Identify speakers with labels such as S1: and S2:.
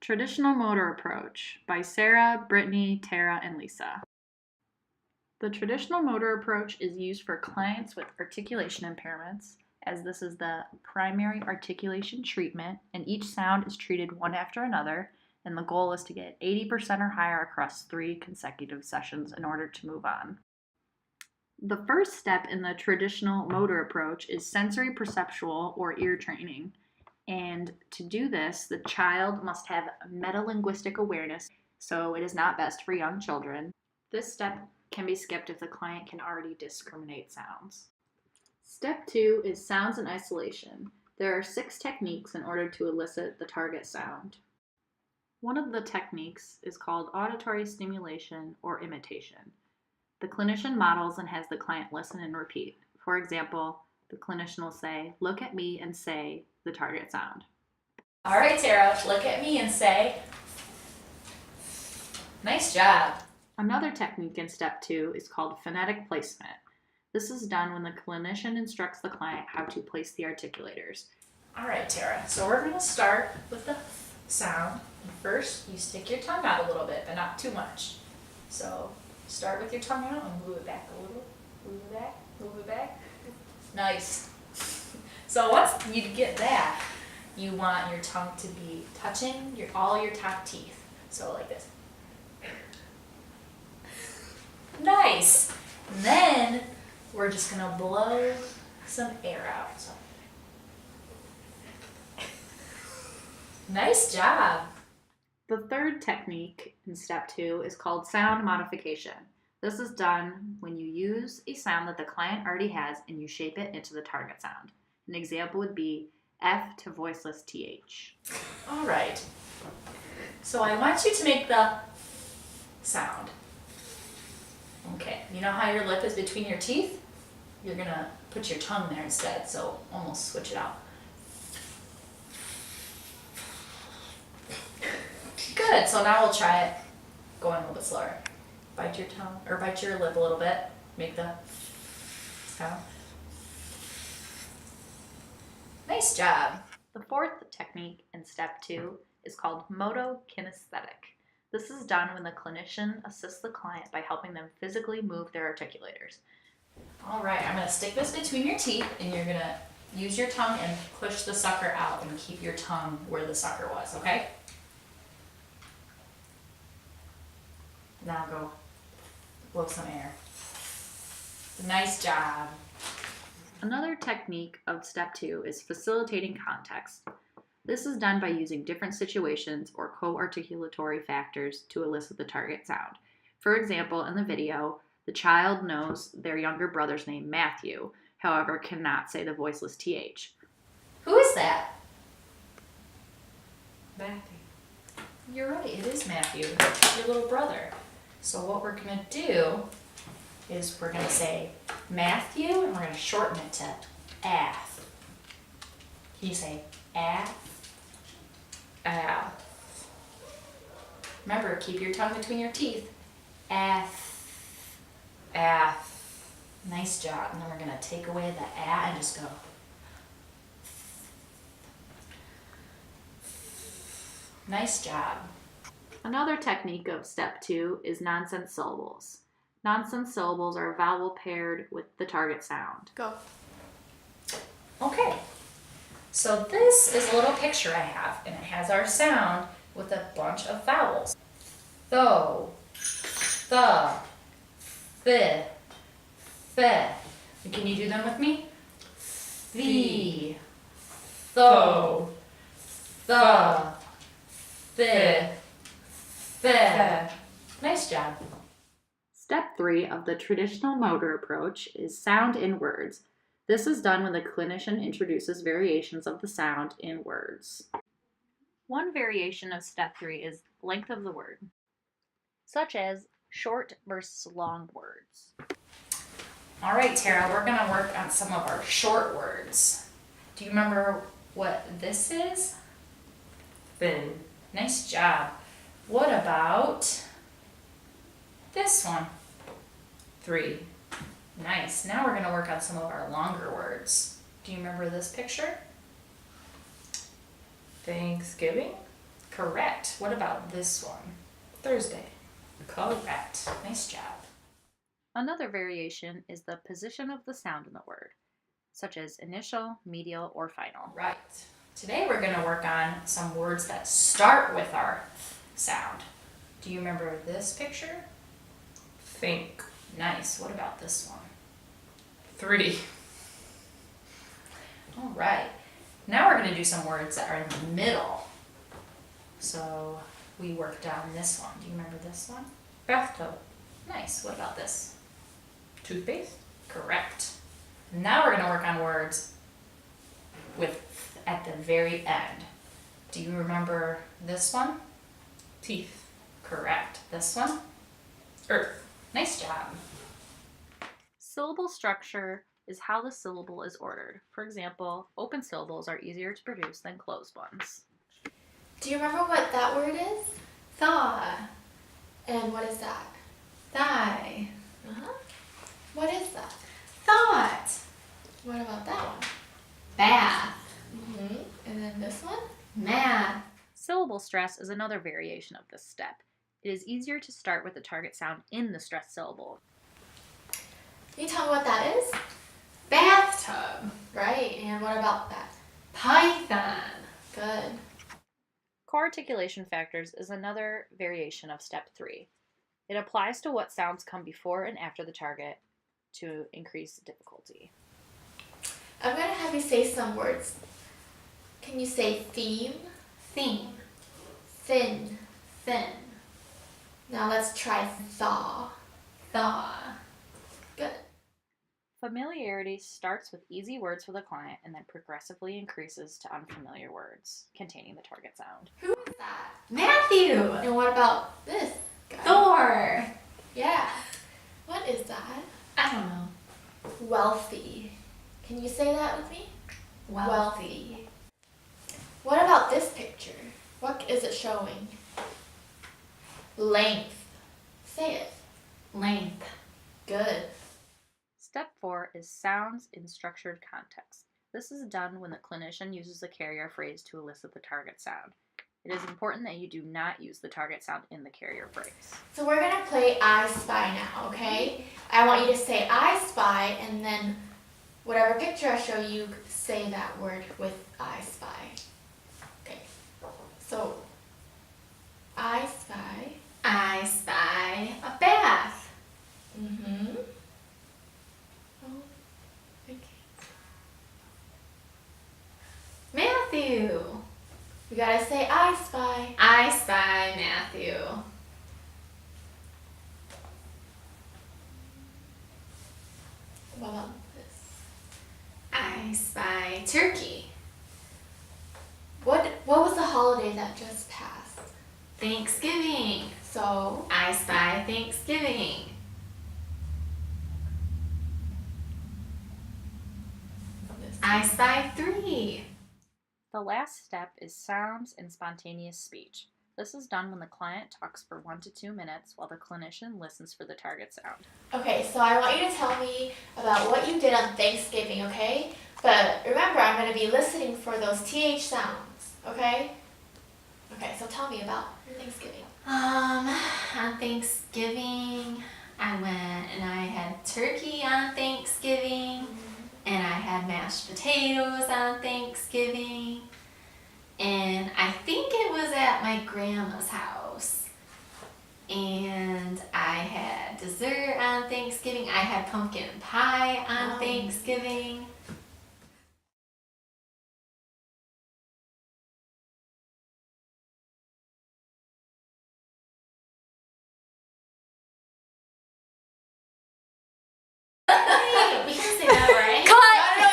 S1: Traditional Motor Approach by Sarah, Brittany, Tara, and Lisa. The traditional motor approach is used for clients with articulation impairments, as this is the primary articulation treatment, and each sound is treated one after another, and the goal is to get 80% or higher across 3 consecutive sessions in order to move on. The first step in the traditional motor approach is sensory perceptual or ear training. And to do this, the child must have metalinguistic awareness, so it is not best for young children. This step can be skipped if the client can already discriminate sounds. Step 2 is sounds in isolation. There are 6 techniques in order to elicit the target sound. One of the techniques is called auditory stimulation or imitation. The clinician models and has the client listen and repeat. For example, the clinician will say, "Look at me and say the target sound."
S2: All right, Tara, look at me and say, "Nice job."
S1: Another technique in step 2 is called phonetic placement. This is done when the clinician instructs the client how to place the articulators.
S2: All right, Tara, so we're going to start with the sound. First, you stick your tongue out a little bit, but not too much. So start with your tongue out and move it back a little. Move it back, move it back. Nice. So once you get that, you want your tongue to be touching all your top teeth. So like this. Nice. And then we're just going to blow some air out. So. Nice job.
S1: The third technique in step 2 is called sound modification. This is done when you use a sound that the client already has and you shape it into the target sound. An example would be F to voiceless TH.
S2: All right. So I want you to make the sound. Okay, you know how your lip is between your teeth? You're going to put your tongue there instead, so almost switch it out. Good, so now we'll try it going a little bit slower. Bite your tongue, or bite your lip a little bit. Make the sound. Nice job.
S1: The fourth technique in step 2 is called Motokinesthetic. This is done when the clinician assists the client by helping them physically move their articulators.
S2: All right, I'm going to stick this between your teeth, and you're going to use your tongue and push the sucker out and keep your tongue where the sucker was, okay? Now go blow some air. Nice job.
S1: Another technique of step 2 is facilitating context. This is done by using different situations or co-articulatory factors to elicit the target sound. For example, in the video, the child knows their younger brother's name, Matthew, however, cannot say the voiceless TH.
S2: Who is that? Matthew. You're right, it is Matthew, your little brother. So what we're going to do is we're going to say Matthew, and we're going to shorten it to ath. Can you say ath? Ath. Remember, keep your tongue between your teeth. Ath. Ath. Nice job. And then we're going to take away the a and just go. Nice job.
S1: Another technique of step 2 is nonsense syllables. Nonsense syllables are a vowel paired with the target sound.
S2: Go. Okay. So this is a little picture I have, and it has our sound with a bunch of vowels. Tho, the, the, the. And can you do them with me? The, tho, the, the. Nice job.
S1: Step 3 of the traditional motor approach is sound in words. This is done when the clinician introduces variations of the sound in words. One variation of step 3 is length of the word, such as short versus long words.
S2: All right, Tara, we're going to work on some of our short words. Do you remember what this is?
S3: Thin.
S2: Nice job. What about this one?
S3: 3.
S2: Nice. Now we're going to work on some of our longer words. Do you remember this picture?
S3: Thanksgiving.
S2: Correct. What about this one?
S3: Thursday.
S2: Correct. Nice job.
S1: Another variation is the position of the sound in the word, such as initial, medial, or final.
S2: Right. Today we're going to work on some words that start with our sound. Do you remember this picture?
S3: Think.
S2: Nice. What about this one?
S3: 3.
S2: All right. Now we're going to do some words that are in the middle. So we worked down this one. Do you remember this one?
S3: Bathtub.
S2: Nice. What about this?
S3: Toothpaste.
S2: Correct. Now we're going to work on words with at the very end. Do you remember this one?
S3: Teeth.
S2: Correct. This one?
S3: Earth.
S2: Nice job.
S1: Syllable structure is how the syllable is ordered. For example, open syllables are easier to produce than closed ones.
S4: Do you remember what that word is?
S2: Thaw.
S4: And what is that?
S2: Thigh.
S4: Uh-huh. What is that?
S2: Thought.
S4: What about that one?
S2: Bath.
S4: Mm-hmm. And then this one?
S2: Math.
S1: Syllable stress is another variation of this step. It is easier to start with the target sound in the stressed syllable.
S4: Can you tell me what that is?
S2: Bathtub.
S4: Right, and what about that?
S2: Python.
S4: Good.
S1: Coarticulation factors is another variation of step 3. It applies to what sounds come before and after the target to increase difficulty.
S4: I'm going to have you say some words. Can you say theme?
S2: Theme.
S4: Thin.
S2: Thin.
S4: Now let's try thaw.
S2: Thaw.
S4: Good.
S1: Familiarity starts with easy words for the client and then progressively increases to unfamiliar words containing the target sound.
S4: Who is that?
S2: Matthew.
S4: And what about this guy?
S2: Thor.
S4: Yeah. What is that?
S2: I don't know.
S4: Wealthy. Can you say that with me?
S2: Wealthy.
S4: What about this picture? What is it showing? Length. Say it.
S2: Length.
S4: Good.
S1: Step 4 is sounds in structured context. This is done when the clinician uses the carrier phrase to elicit the target sound. It is important that you do not use the target sound in the carrier phrase.
S4: So we're going to play I Spy now, okay? I want you to say I Spy, and then whatever picture I show you, say that word with I Spy. Okay. So, I Spy.
S2: I spy a bath.
S4: Mm-hmm. Oh, okay.
S2: Matthew.
S4: We gotta say I Spy.
S2: I spy Matthew.
S4: What about this?
S2: I spy turkey.
S4: What was the holiday that just passed?
S2: Thanksgiving.
S4: So,
S2: I spy Thanksgiving.
S4: this
S2: I spy 3.
S1: The last step is sounds in spontaneous speech. This is done when the client talks for 1 to 2 minutes while the clinician listens for the target sound.
S4: Okay, so I want you to tell me about what you did on Thanksgiving, okay? But remember, I'm going to be listening for those TH sounds, okay? Okay, so tell me about your Thanksgiving.
S2: On Thanksgiving, I went and I had turkey on Thanksgiving, and I had mashed potatoes on Thanksgiving, and I think it was at my grandma's house. And I had dessert on Thanksgiving. I had pumpkin pie on
S4: Wow.
S2: Thanksgiving.